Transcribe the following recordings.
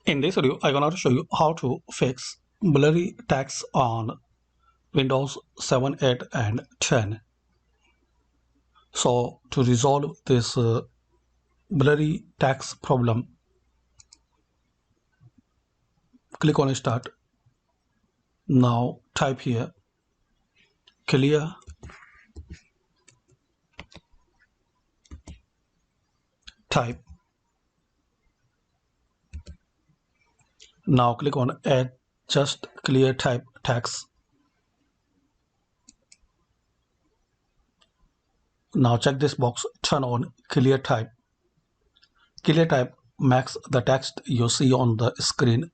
In this video, I'm going to show you how to fix blurry text on Windows 7, 8, and 10. So to resolve this blurry text problem, click on Start. Now type here clear type. Now click on Add just clear type text. Now check this box, turn on clear type. Clear type makes the text you see on the screen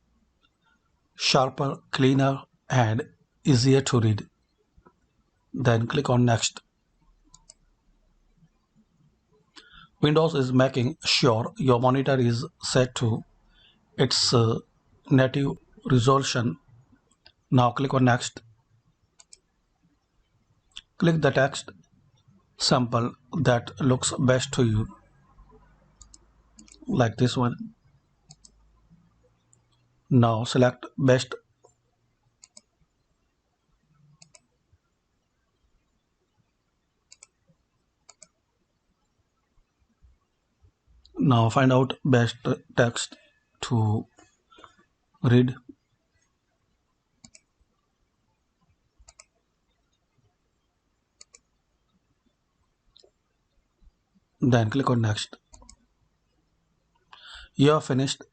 sharper, cleaner, and easier to read. Then click on Next. Windows is making sure your monitor is set to its native resolution. Now click on Next. Click the text sample that looks best to you, like this one. Now select Best. Now find out best text to read. Then click on Next. You have finished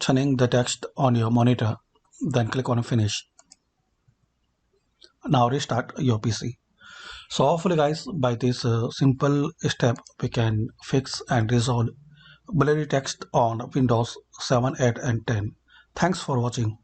turning the text on your monitor. Then click on Finish. Now restart your PC. So hopefully guys, by this simple step, we can fix and resolve blurry text on Windows 7, 8, and 10. Thanks for watching.